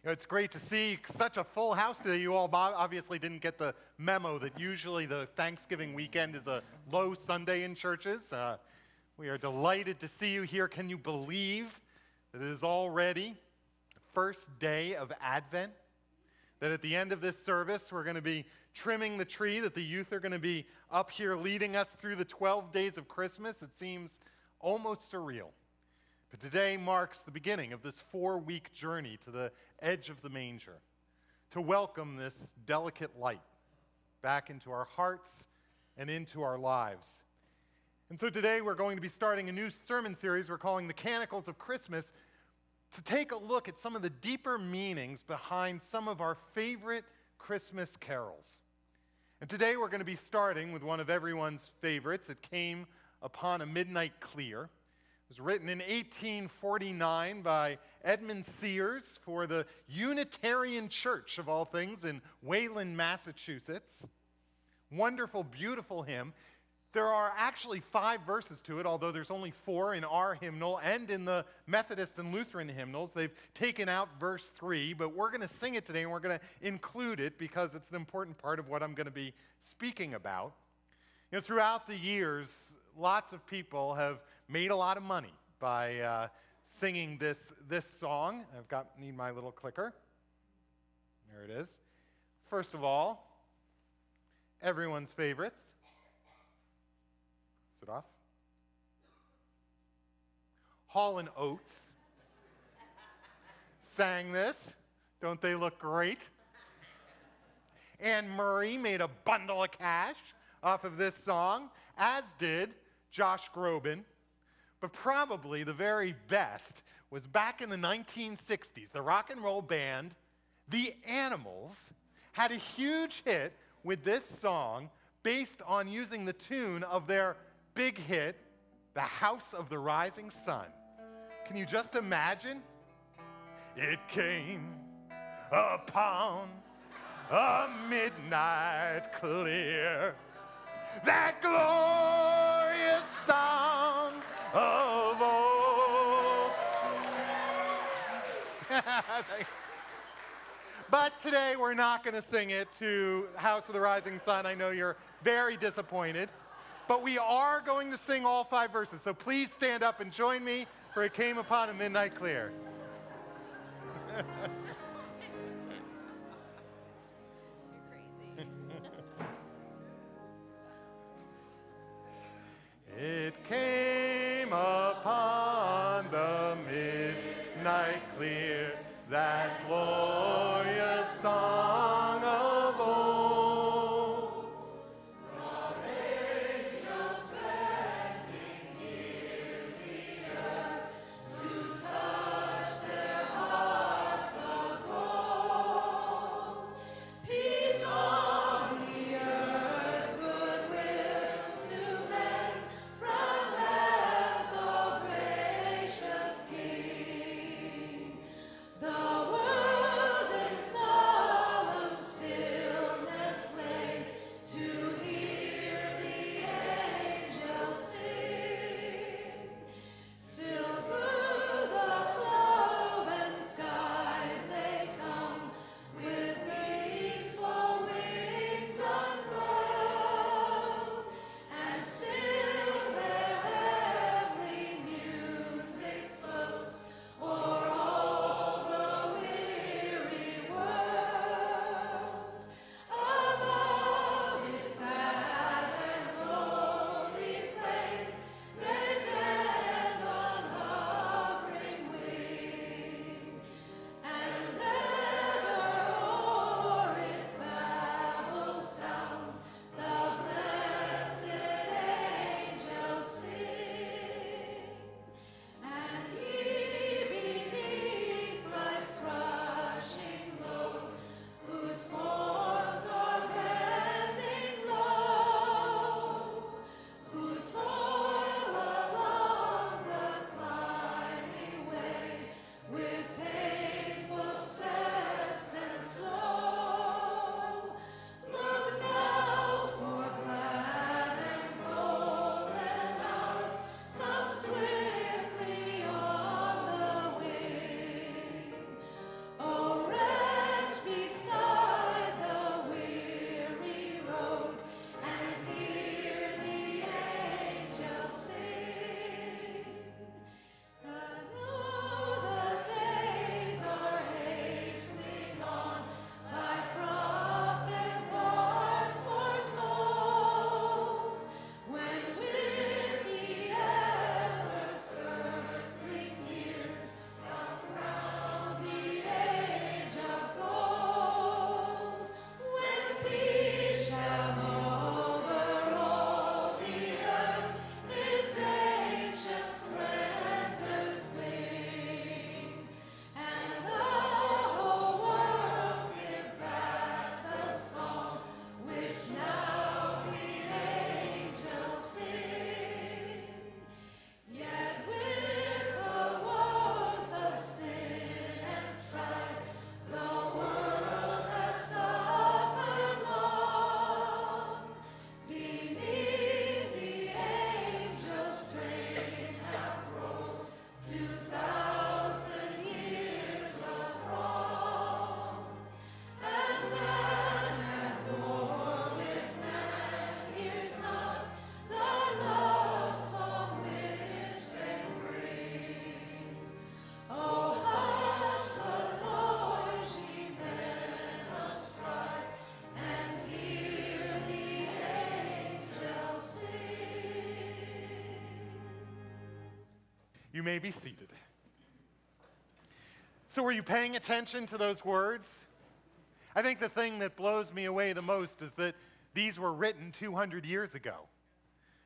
It's great to see such a full house today. You all obviously didn't get the memo that usually the Thanksgiving weekend is a low Sunday in churches. We are delighted to see you here. Can you believe that it is already the first day of Advent? That at the end of this service, we're going to be trimming the tree, that the youth are going to be up here leading us through the 12 days of Christmas. It seems almost surreal. But today marks the beginning of this 4-week journey to the edge of the manger, to welcome this delicate light back into our hearts and into our lives. And so today we're going to be starting a new sermon series we're calling The Canticles of Christmas, to take a look at some of the deeper meanings behind some of our favorite Christmas carols. And today we're going to be starting with one of everyone's favorites. It came upon a midnight clear. It was written in 1849 by Edmund Sears for the Unitarian Church, of all things, in Wayland, Massachusetts. Wonderful, beautiful hymn. There are actually 5 verses to it, although there's only 4 in our hymnal and in the Methodist and Lutheran hymnals. They've taken out verse 3, but we're going to sing it today, and we're going to include it because it's an important part of what I'm going to be speaking about. You know, throughout the years, lots of people have made a lot of money by singing this song. Need my little clicker. There it is. First of all, everyone's favorites. Is it off? Hall & Oates sang this. Don't they look great? Anne Murray made a bundle of cash off of this song, as did Josh Groban. But probably the very best was back in the 1960s. The rock and roll band, The Animals, had a huge hit with this song based on using the tune of their big hit, The House of the Rising Sun. Can you just imagine? It came upon a midnight clear, that glorious song of old. But today we're not going to sing it to House of the Rising Sun. I know you're very disappointed. But we are going to sing all 5 verses. So please stand up and join me for It Came Upon a Midnight Clear. It came upon the midnight clear, that glorious song of old, from angels bending near the earth to touch their hearts of gold. Peace on the earth, goodwill to men, from heaven's all gracious King. The world in solemn may be seated. So were you paying attention to those words? I think the thing that blows me away the most is that these were written 200 years ago.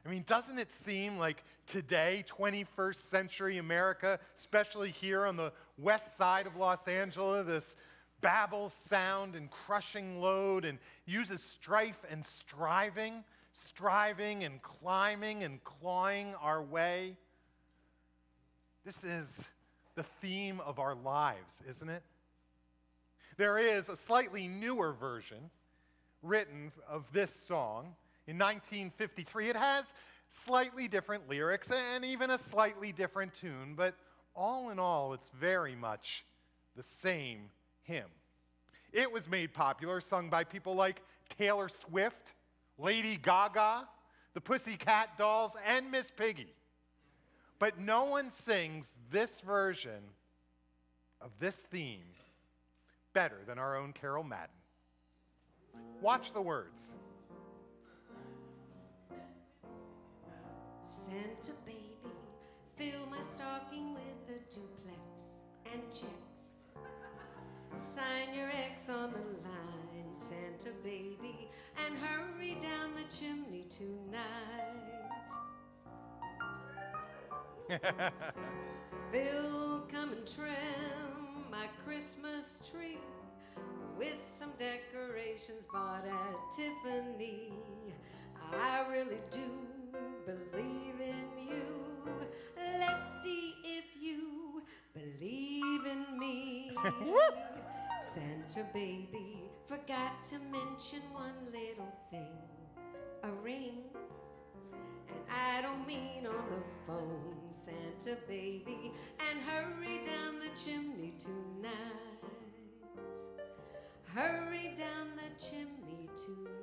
I mean, doesn't it seem like today, 21st century America, especially here on the west side of Los Angeles, this babbles sound and crushing load and uses strife and striving and climbing and clawing our way? This is the theme of our lives, isn't it? There is a slightly newer version written of this song in 1953. It has slightly different lyrics and even a slightly different tune, but all in all, it's very much the same hymn. It was made popular, sung by people like Taylor Swift, Lady Gaga, the Pussycat Dolls, and Miss Piggy. But no one sings this version of this theme better than our own Carol Madden. Watch the words. Santa baby, fill my stocking with a duplex and checks. Sign your X on the line, Santa baby, and hurry down the chimney tonight. Phil, come and trim my Christmas tree with some decorations bought at Tiffany. I really do believe in you. Let's see if you believe in me. Santa baby, forgot to mention one little thing, a ring. And I don't mean on the phone, Santa baby, and hurry down the chimney tonight. Hurry down the chimney tonight.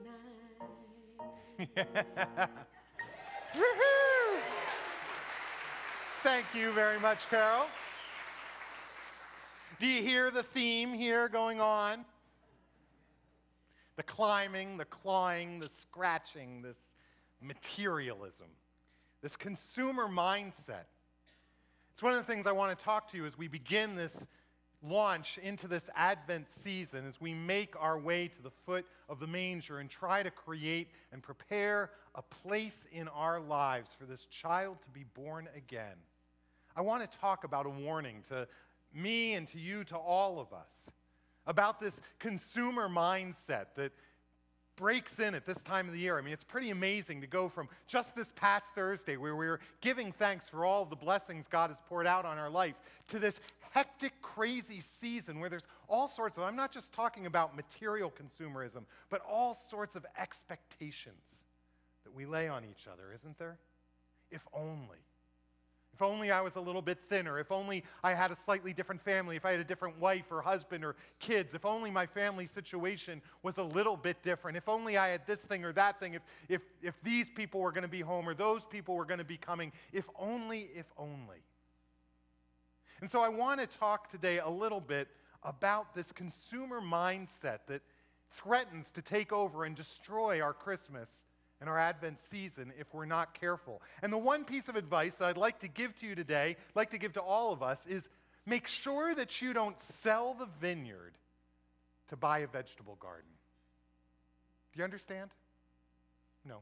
Woohoo! Thank you very much, Carol. Do you hear the theme here going on? The climbing, the clawing, the scratching, this materialism, this consumer mindset. It's one of the things I want to talk to you as we begin this launch into this Advent season, as we make our way to the foot of the manger and try to create and prepare a place in our lives for this child to be born again. I want to talk about a warning to me and to you, to all of us, about this consumer mindset that breaks in at this time of the year. I mean, it's pretty amazing to go from just this past Thursday, where we were giving thanks for all the blessings God has poured out on our life, to this hectic, crazy season where there's all sorts of, I'm not just talking about material consumerism, but all sorts of expectations that we lay on each other, isn't there? If only. If only I was a little bit thinner. If only I had a slightly different family. If I had a different wife or husband or kids. If only my family situation was a little bit different. If only I had this thing or that thing. If these people were going to be home or those people were going to be coming. If only, if only. And so I want to talk today a little bit about this consumer mindset that threatens to take over and destroy our Christmas and our Advent season if we're not careful. And the one piece of advice that I'd like to give to you today, like to give to all of us, is make sure that you don't sell the vineyard to buy a vegetable garden. Do you understand? No.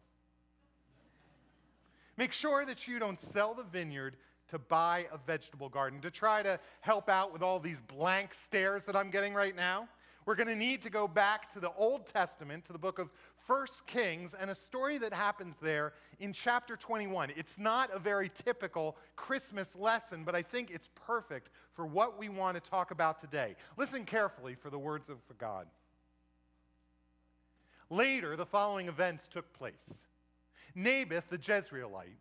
Make sure that you don't sell the vineyard to buy a vegetable garden. To try to help out with all these blank stares that I'm getting right now, we're going to need to go back to the Old Testament, to the book of 1 Kings, and a story that happens there in chapter 21. It's not a very typical Christmas lesson, but I think it's perfect for what we want to talk about today. Listen carefully for the words of God. Later, the following events took place. Naboth the Jezreelite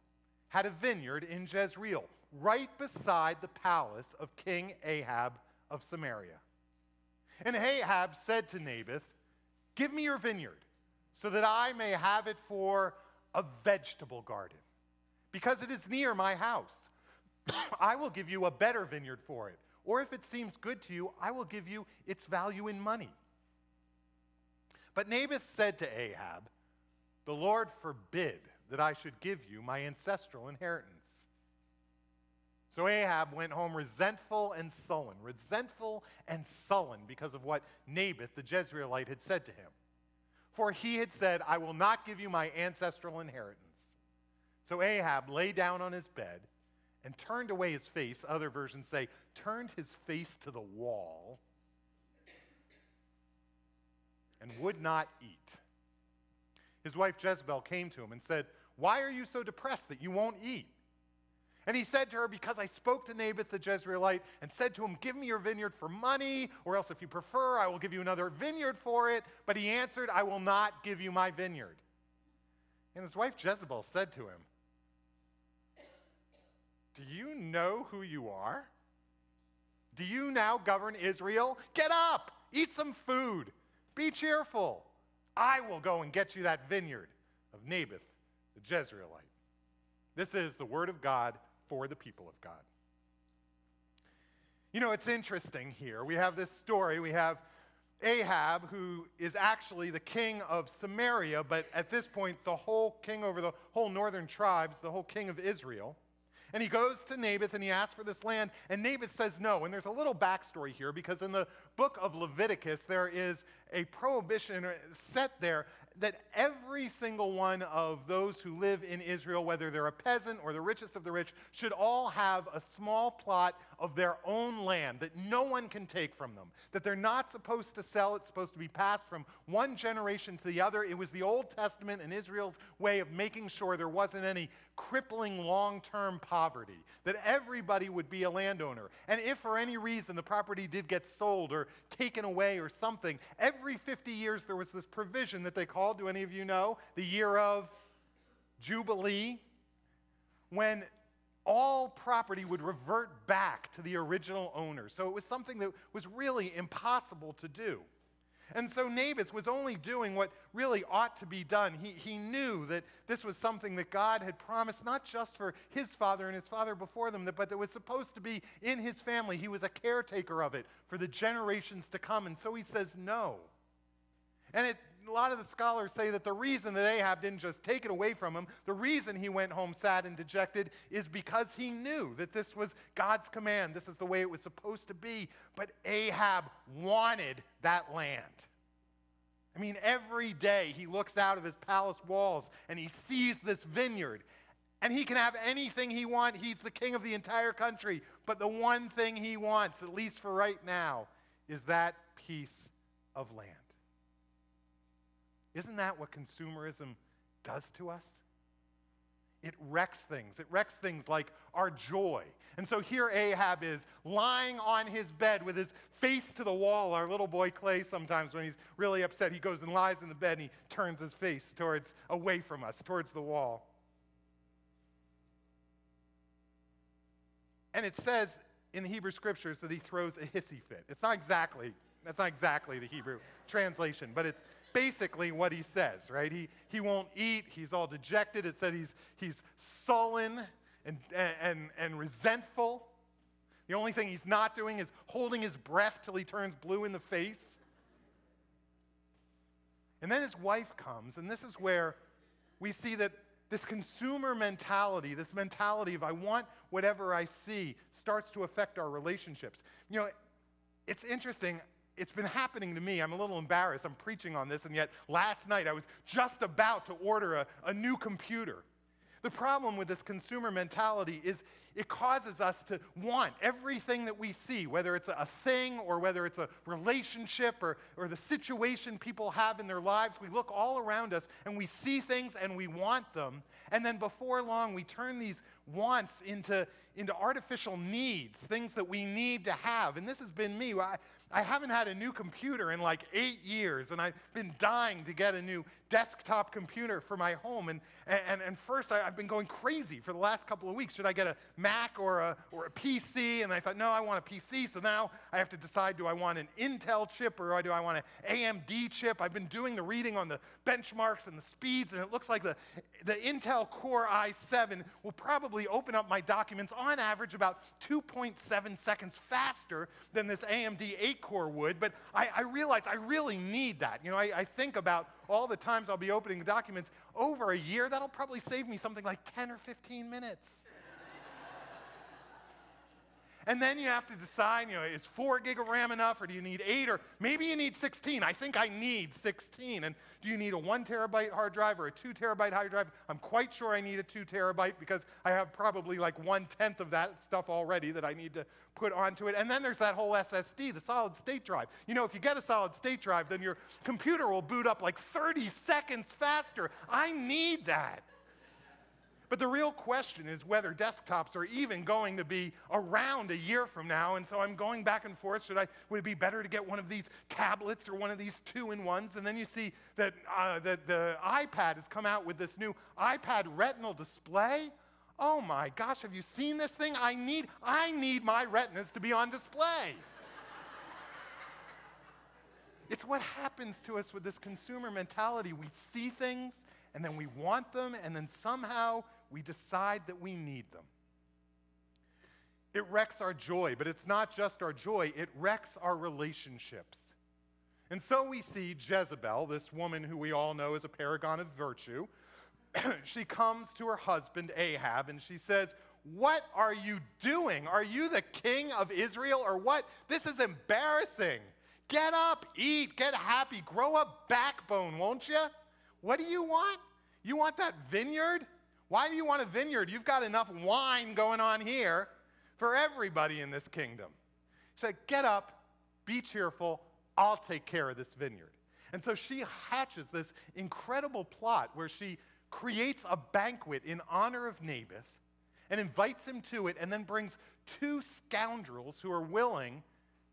had a vineyard in Jezreel, right beside the palace of King Ahab of Samaria. And Ahab said to Naboth, "Give me your vineyard, so that I may have it for a vegetable garden, because it is near my house. I will give you a better vineyard for it, or if it seems good to you, I will give you its value in money." But Naboth said to Ahab, "The Lord forbid that I should give you my ancestral inheritance." So Ahab went home resentful and sullen because of what Naboth the Jezreelite had said to him. For he had said, I will not give you my ancestral inheritance. So Ahab lay down on his bed and turned away his face. Other versions say, turned his face to the wall and would not eat. His wife Jezebel came to him and said, why are you so depressed that you won't eat? And he said to her, because I spoke to Naboth the Jezreelite and said to him, give me your vineyard for money, or else if you prefer, I will give you another vineyard for it. But he answered, I will not give you my vineyard. And his wife Jezebel said to him, do you know who you are? Do you now govern Israel? Get up, eat some food, be cheerful. I will go and get you that vineyard of Naboth the Jezreelite. This is the word of God for the people of God. You know, it's interesting here. We have this story. We have Ahab, who is actually the king of Samaria, but at this point, the whole king over the whole northern tribes, the whole king of Israel. And he goes to Naboth and he asks for this land, and Naboth says no. And there's a little backstory here, because in the book of Leviticus, there is a prohibition set there that every single one of those who live in Israel, whether they're a peasant or the richest of the rich, should all have a small plot of their own land that no one can take from them, that they're not supposed to sell. It's supposed to be passed from one generation to the other. It was the Old Testament and Israel's way of making sure there wasn't any crippling long-term poverty, that everybody would be a landowner. And if for any reason the property did get sold or taken away or something, every 50 years there was this provision that they called, do any of you know, the year of Jubilee, when all property would revert back to the original owner. So it was something that was really impossible to do. And so Naboth was only doing what really ought to be done. He knew that this was something that God had promised, not just for his father and his father before them, but that was supposed to be in his family. He was a caretaker of it for the generations to come. And so he says no. And a lot of the scholars say that the reason that Ahab didn't just take it away from him, the reason he went home sad and dejected, is because he knew that this was God's command. This is the way it was supposed to be. But Ahab wanted that land. I mean, every day he looks out of his palace walls and he sees this vineyard. And he can have anything he wants. He's the king of the entire country. But the one thing he wants, at least for right now, is that piece of land. Isn't that what consumerism does to us? It wrecks things. It wrecks things like our joy. And so here Ahab is lying on his bed with his face to the wall. Our little boy Clay, sometimes when he's really upset, he goes and lies in the bed and he turns his face away from us, towards the wall. And it says in the Hebrew Scriptures that he throws a hissy fit. That's not exactly the Hebrew translation, but it's basically what he says, right? He won't eat. He's all dejected. It said he's sullen and resentful. The only thing he's not doing is holding his breath till he turns blue in the face. And then his wife comes, and this is where we see that this consumer mentality, this mentality of I want whatever I see, starts to affect our relationships. You know, it's interesting. It's been happening to me. I'm a little embarrassed. I'm preaching on this, and yet last night I was just about to order a new computer. The problem with this consumer mentality is it causes us to want everything that we see, whether it's a thing or whether it's a relationship or the situation people have in their lives. We look all around us and we see things and we want them. And then before long, we turn these wants into artificial needs, things that we need to have. And this has been me. I haven't had a new computer in like 8 years, and I've been dying to get a new desktop computer for my home. And first, I've been going crazy for the last couple of weeks. Should I get a Mac or a PC? And I thought, no, I want a PC. So now I have to decide, do I want an Intel chip or do I want an AMD chip? I've been doing the reading on the benchmarks and the speeds, and it looks like the Intel Core i7 will probably open up my documents on average about 2.7 seconds faster than this AMD 8-core would. But I realize I really need that. You know, I think about all the times I'll be opening the documents over a year. That'll probably save me something like 10 or 15 minutes. And then you have to decide, is 4 gig of RAM enough, or do you need 8, or maybe you need 16. I think I need 16. And do you need a 1 terabyte hard drive or a 2 terabyte hard drive? I'm quite sure I need a 2 terabyte because I have probably like 1/10 of that stuff already that I need to put onto it. And then there's that whole SSD, the solid state drive. If you get a solid state drive, then your computer will boot up like 30 seconds faster. I need that. But the real question is whether desktops are even going to be around a year from now, and so I'm going back and forth. Would it be better to get one of these tablets or one of these 2-in-1s? And then you see that the iPad has come out with this new iPad Retinal display. Oh my gosh, have you seen this thing? I need my retinas to be on display. It's what happens to us with this consumer mentality. We see things, and then we want them, and then somehow we decide that we need them. It wrecks our joy, but it's not just our joy, it wrecks our relationships. And so we see Jezebel, this woman who we all know is a paragon of virtue. She comes to her husband Ahab and she says, "What are you doing? Are you the king of Israel or what? This is embarrassing. Get up, eat, get happy, grow a backbone, won't you? What do you want? You want that vineyard? Why do you want a vineyard? You've got enough wine going on here for everybody in this kingdom." She said, "Get up, be cheerful, I'll take care of this vineyard." And so she hatches this incredible plot where she creates a banquet in honor of Naboth and invites him to it and then brings 2 scoundrels who are willing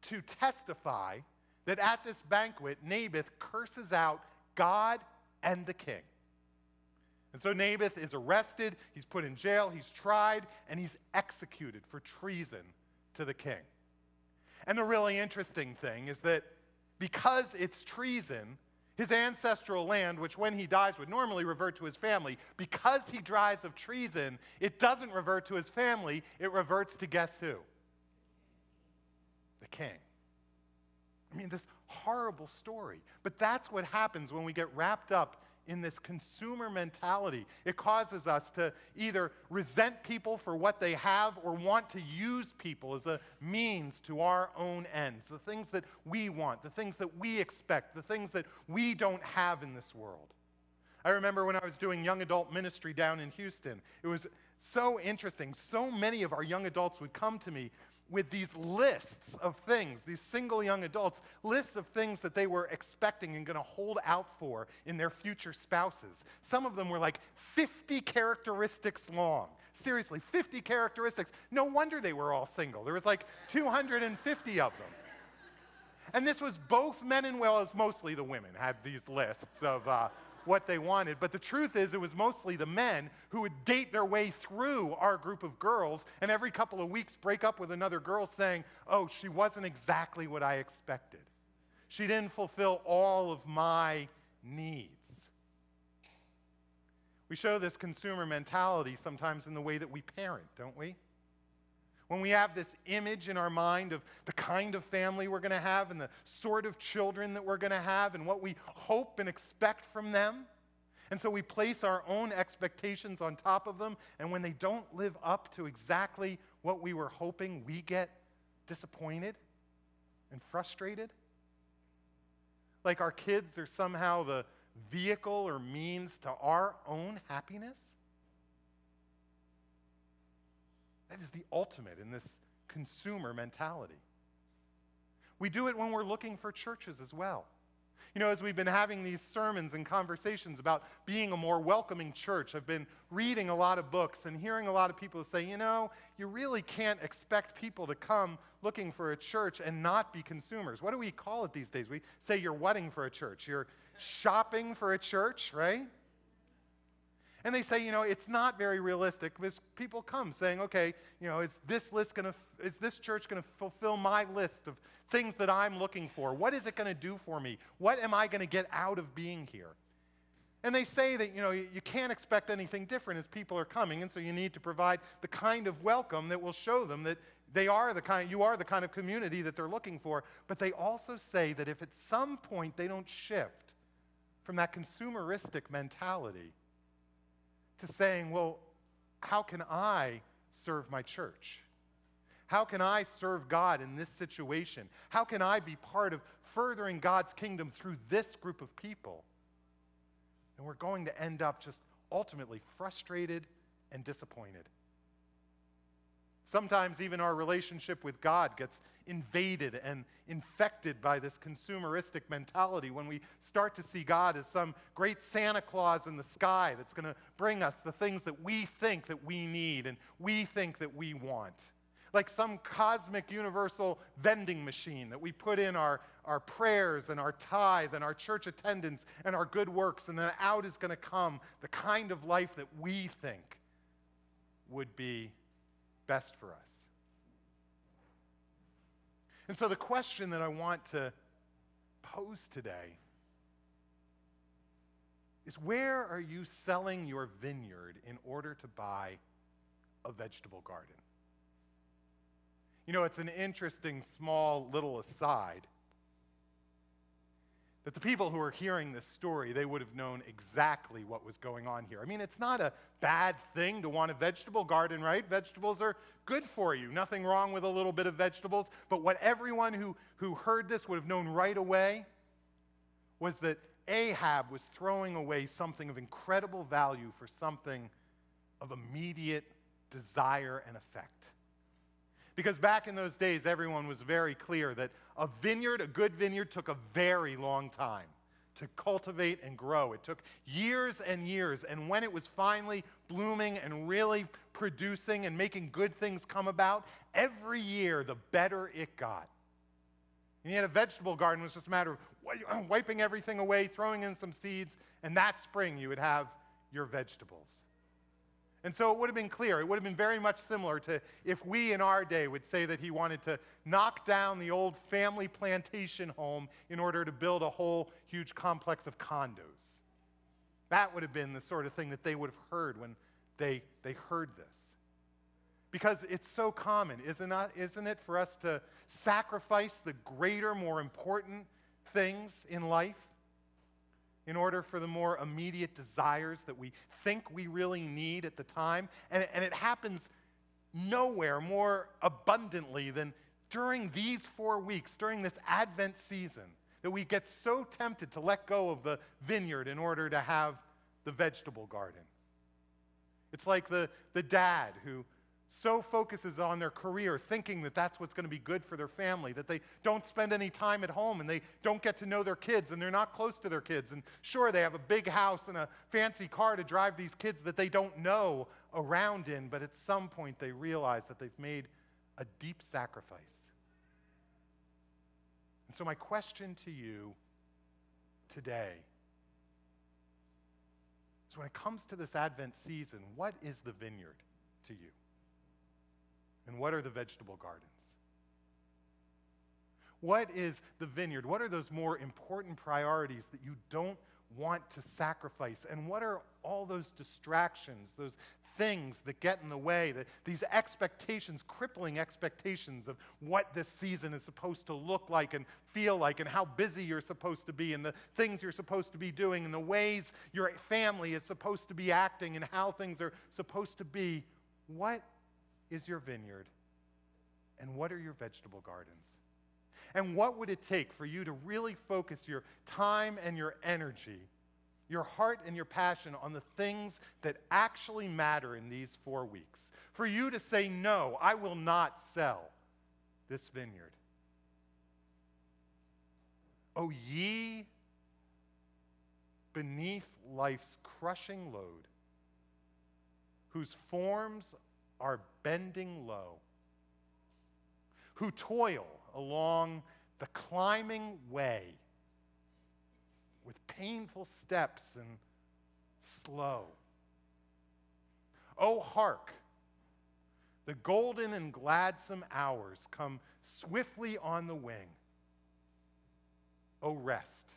to testify that at this banquet, Naboth curses out God and the king. And so Naboth is arrested, he's put in jail, he's tried, and he's executed for treason to the king. And the really interesting thing is that because it's treason, his ancestral land, which when he dies would normally revert to his family, because he dies of treason, it doesn't revert to his family, it reverts to guess who? The king. I mean, this horrible story. But that's what happens when we get wrapped up in this consumer mentality. It causes us to either resent people for what they have or want to use people as a means to our own ends. The things that we want, the things that we expect, the things that we don't have in this world. I remember when I was doing young adult ministry down in Houston, it was so interesting. So many of our young adults would come to me with these lists of things, these single young adults, lists of things that they were expecting and going to hold out for in their future spouses. Some of them were like 50 characteristics long. Seriously, 50 characteristics. No wonder they were all single. There was like 250 of them. And this was both men and well as mostly the women had these lists of what they wanted. But the truth is, it was mostly the men who would date their way through our group of girls and every couple of weeks break up with another girl saying, "Oh, she wasn't exactly what I expected. She didn't fulfill all of my needs." We show this consumer mentality sometimes in the way that we parent, don't we? When we have this image in our mind of the kind of family we're going to have and the sort of children that we're going to have and what we hope and expect from them. And so we place our own expectations on top of them, and when they don't live up to exactly what we were hoping, we get disappointed and frustrated. Like our kids are somehow the vehicle or means to our own happiness. That is the ultimate in this consumer mentality. We do it when we're looking for churches as well. As we've been having these sermons and conversations about being a more welcoming church, I've been reading a lot of books and hearing a lot of people say, you really can't expect people to come looking for a church and not be consumers. What do we call it these days? We say you're whatting for a church. You're shopping for a church, right? And they say, it's not very realistic because people come saying, okay, is this church going to fulfill my list of things that I'm looking for? What is it going to do for me? What am I going to get out of being here? And they say that, you can't expect anything different as people are coming, and so you need to provide the kind of welcome that will show them that you are the kind of community that they're looking for. But they also say that if at some point they don't shift from that consumeristic mentality to saying, well, how can I serve my church? How can I serve God in this situation? How can I be part of furthering God's kingdom through this group of people? And we're going to end up just ultimately frustrated and disappointed. Sometimes even our relationship with God gets invaded and infected by this consumeristic mentality when we start to see God as some great Santa Claus in the sky that's going to bring us the things that we think that we need and we think that we want. Like some cosmic universal vending machine that we put in our prayers and our tithe and our church attendance and our good works, and then out is going to come the kind of life that we think would be best for us. And so the question that I want to pose today is, where are you selling your vineyard in order to buy a vegetable garden? You know, it's an interesting small little aside that the people who are hearing this story, they would have known exactly what was going on here. I mean, it's not a bad thing to want a vegetable garden, right? Vegetables are good for you. Nothing wrong with a little bit of vegetables. But what everyone who heard this would have known right away was that Ahab was throwing away something of incredible value for something of immediate desire and effect. Because back in those days, everyone was very clear that a vineyard, a good vineyard, took a very long time to cultivate and grow. It took years and years, and when it was finally blooming and really producing and making good things come about, every year the better it got. And yet a vegetable garden was just a matter of wiping everything away, throwing in some seeds, and that spring you would have your vegetables. And so it would have been clear, it would have been very much similar to if we in our day would say that he wanted to knock down the old family plantation home in order to build a whole huge complex of condos. That would have been the sort of thing that they would have heard when they heard this. Because it's so common, isn't it, for us to sacrifice the greater, more important things in life in order for the more immediate desires that we think we really need at the time. And it happens nowhere more abundantly than during these 4 weeks, during this Advent season, that we get so tempted to let go of the vineyard in order to have the vegetable garden. It's like the dad who so focuses on their career, thinking that that's what's going to be good for their family, that they don't spend any time at home and they don't get to know their kids and they're not close to their kids. And sure, they have a big house and a fancy car to drive these kids that they don't know around in, but at some point they realize that they've made a deep sacrifice. And so my question to you today is, when it comes to this Advent season, what is the vineyard to you? And what are the vegetable gardens? What is the vineyard? What are those more important priorities that you don't want to sacrifice? And what are all those distractions, those things that get in the way, these expectations, crippling expectations of what this season is supposed to look like and feel like, and how busy you're supposed to be, and the things you're supposed to be doing, and the ways your family is supposed to be acting, and how things are supposed to be? What is your vineyard, and what are your vegetable gardens? And what would it take for you to really focus your time and your energy, your heart and your passion on the things that actually matter in these 4 weeks? For you to say, no, I will not sell this vineyard. O ye beneath life's crushing load, whose forms are bending low, who toil along the climbing way with painful steps and slow. Oh, hark! The golden and gladsome hours come swiftly on the wing. Oh, rest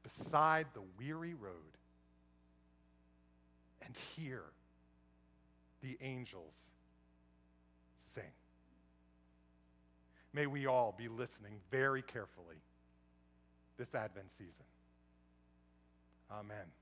beside the weary road and hear the angels sing. May we all be listening very carefully this Advent season. Amen.